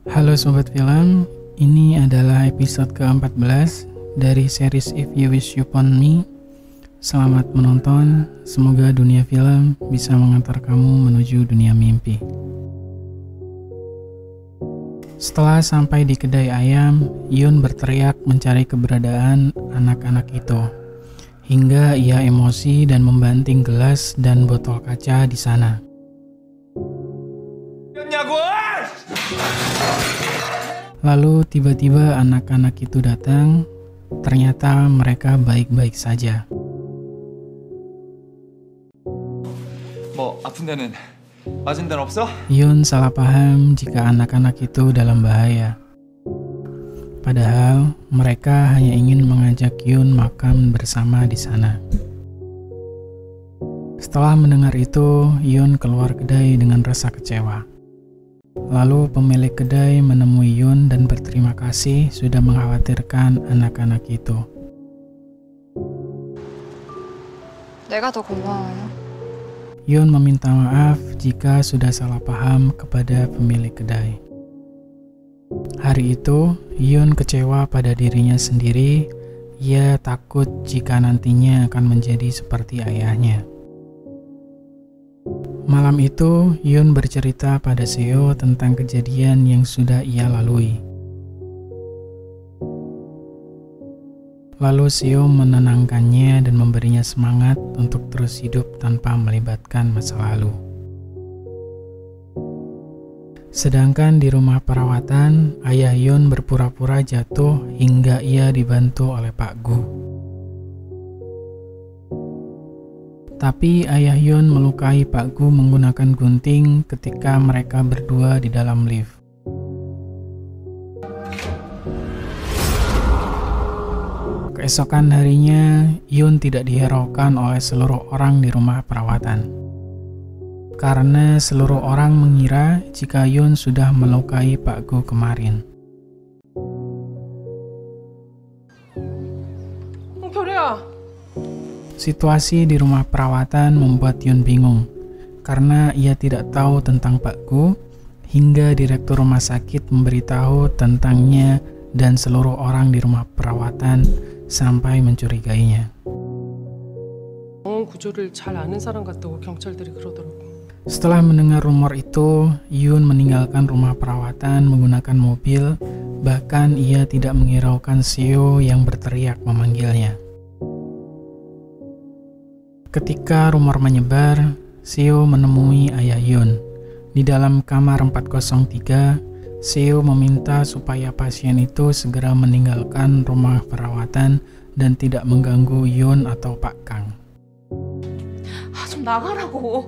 Halo Sobat Film, ini adalah episode ke-14 dari series If You Wish Upon Me. Selamat menonton, semoga dunia film bisa mengantar kamu menuju dunia mimpi. Setelah sampai di kedai ayam, Yun berteriak mencari keberadaan anak-anak itu. Hingga ia emosi dan membanting gelas dan botol kaca di sana. Lalu tiba-tiba anak-anak itu datang, ternyata mereka baik-baik saja. 아픈 데는 맞은 데는 없어? Yun salah paham jika anak-anak itu dalam bahaya. Padahal mereka hanya ingin mengajak Yun makan bersama di sana. Setelah mendengar itu, Yun keluar kedai dengan rasa kecewa. Lalu pemilik kedai menemui Yun dan berterima kasih sudah mengkhawatirkan anak-anak itu. 내가 더 고마워요. Yun meminta maaf jika sudah salah paham kepada pemilik kedai. Hari itu, Yun kecewa pada dirinya sendiri. Ia takut jika nantinya akan menjadi seperti ayahnya. Malam itu, Yun bercerita pada Seo tentang kejadian yang sudah ia lalui. Lalu Seo menenangkannya dan memberinya semangat untuk terus hidup tanpa melibatkan masa lalu. Sedangkan di rumah perawatan, ayah Yun berpura-pura jatuh hingga ia dibantu oleh Pak Gu. Tapi ayah Yun melukai Pak Gu menggunakan gunting ketika mereka berdua di dalam lift. Keesokan harinya, Yun tidak dihiraukan oleh seluruh orang di rumah perawatan. Karena seluruh orang mengira jika Yun sudah melukai Pak Gu kemarin. Situasi di rumah perawatan membuat Yun bingung, karena ia tidak tahu tentang Pak Gu, hingga direktur rumah sakit memberitahu tentangnya dan seluruh orang di rumah perawatan sampai mencurigainya. 구조를 잘 아는 사람 같다고 경찰들이 그러더라고. Setelah mendengar rumor itu, Yun meninggalkan rumah perawatan menggunakan mobil, bahkan ia tidak menghiraukan Seo yang berteriak memanggilnya. Ketika rumor menyebar, Seo menemui ayah Yun. Di dalam kamar 403, Seo meminta supaya pasien itu segera meninggalkan rumah perawatan dan tidak mengganggu Yun atau Pak Kang. 좀 나가라고.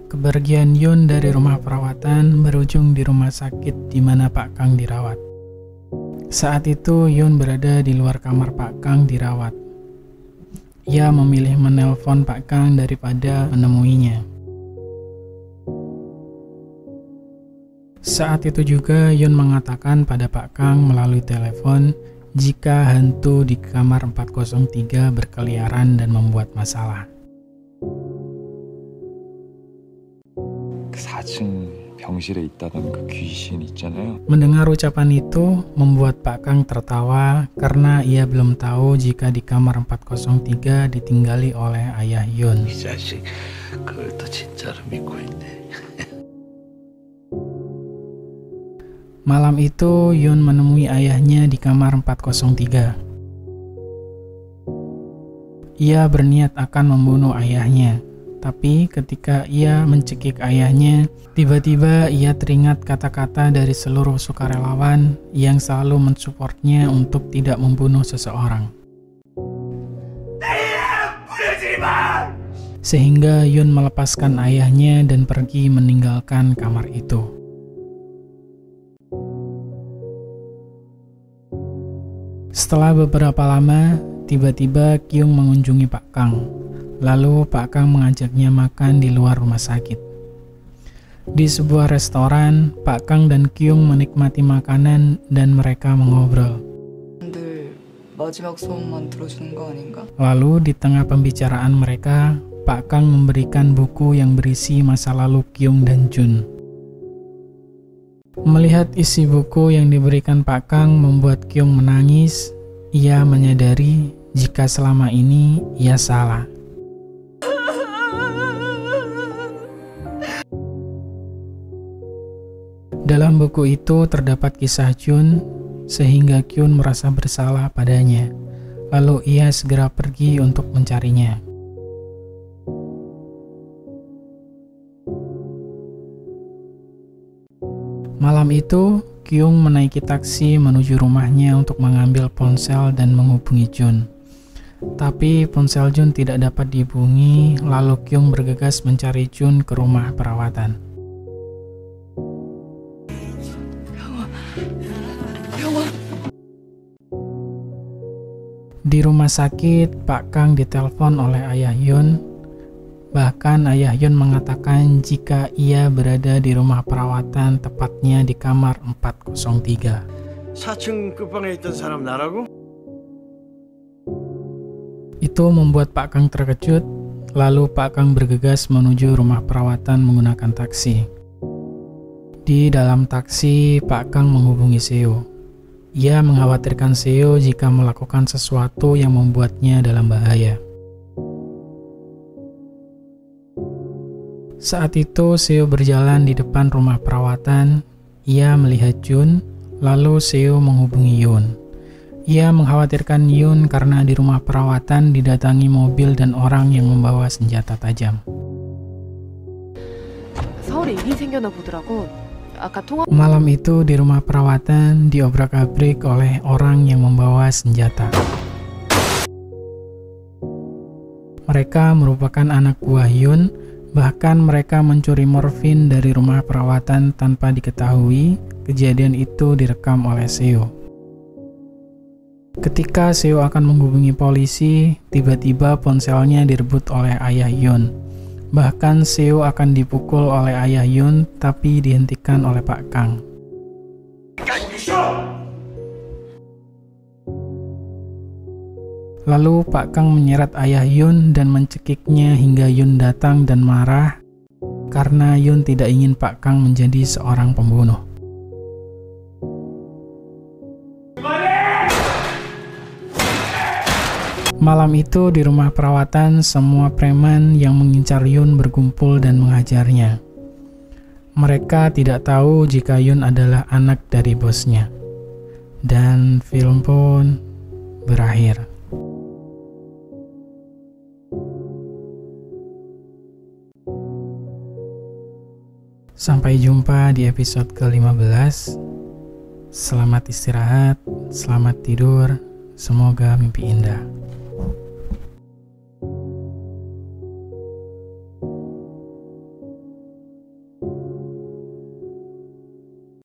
Kepergian Yun dari rumah perawatan berujung di rumah sakit di mana Pak Kang dirawat. Saat itu Yun berada di luar kamar Pak Kang dirawat. Ia memilih menelpon Pak Kang daripada menemuinya. Saat itu juga Yun mengatakan pada Pak Kang melalui telepon jika hantu di kamar 403 berkeliaran dan membuat masalah. 4층 병실에 있다던 그 귀신 있잖아요. Mendengar ucapan itu membuat Pak Kang tertawa karena ia belum tahu jika di kamar 403 ditinggali oleh ayah Yun. 이 자식 그걸 또 진짜로 믿고 있네. Malam itu Yun menemui ayahnya di kamar 403. Ia berniat akan membunuh ayahnya, tapi ketika ia mencekik ayahnya, tiba-tiba ia teringat kata-kata dari seluruh sukarelawan yang selalu mensupportnya untuk tidak membunuh seseorang. Sehingga Yun melepaskan ayahnya dan pergi meninggalkan kamar itu. Setelah beberapa lama, tiba-tiba Kyung mengunjungi Pak Kang. Lalu Pak Kang mengajaknya makan di luar rumah sakit. Di sebuah restoran, Pak Kang dan Kyung menikmati makanan dan mereka mengobrol. 마지막 소원만 들어주는 거 아닌가? Lalu di tengah pembicaraan mereka, Pak Kang memberikan buku yang berisi masa lalu Kyung dan Jun. Melihat isi buku yang diberikan Pak Kang membuat Kyung menangis. Ia menyadari jika selama ini ia salah. Dalam buku itu terdapat kisah Jun, sehingga Kyun merasa bersalah padanya. Lalu ia segera pergi untuk mencarinya. Malam itu, Kyung menaiki taksi menuju rumahnya untuk mengambil ponsel dan menghubungi Jun. Tapi ponsel Jun tidak dapat dihubungi, lalu Kyung bergegas mencari Jun ke rumah perawatan. Di rumah sakit, Pak Kang ditelepon oleh Ayah Yun. Bahkan Ayah Yun mengatakan jika ia berada di rumah perawatan, tepatnya di kamar 403. 4층 끝방에 있던 사람 나라고? Itu membuat Pak Kang terkejut, lalu Pak Kang bergegas menuju rumah perawatan menggunakan taksi. Di dalam taksi, Pak Kang menghubungi Seo. Ia mengkhawatirkan Seo jika melakukan sesuatu yang membuatnya dalam bahaya. Saat itu Seo berjalan di depan rumah perawatan. Ia melihat Jun, lalu Seo menghubungi Yun. Ia mengkhawatirkan Yun karena di rumah perawatan didatangi mobil dan orang yang membawa senjata tajam. 서울에 일이 생겨나 보더라고. 아까 통화 Malam itu di rumah perawatan diobrak-abrik oleh orang yang membawa senjata. Mereka merupakan anak buah Yun. Bahkan mereka mencuri morfin dari rumah perawatan tanpa diketahui. Kejadian itu direkam oleh Seo. Ketika Seo akan menghubungi polisi, tiba-tiba ponselnya direbut oleh Ayah Yun. Bahkan Seo akan dipukul oleh Ayah Yun, tapi dihentikan oleh Pak Kang. Lalu Pak Kang menyeret Ayah Yun dan mencekiknya hingga Yun datang dan marah karena Yun tidak ingin Pak Kang menjadi seorang pembunuh. Malam itu di rumah perawatan, semua preman yang mengincar Yun berkumpul dan menghajarnya. Mereka tidak tahu jika Yun adalah anak dari bosnya. Dan film pun berakhir. Sampai jumpa di episode ke-15. Selamat istirahat, selamat tidur, semoga mimpi indah.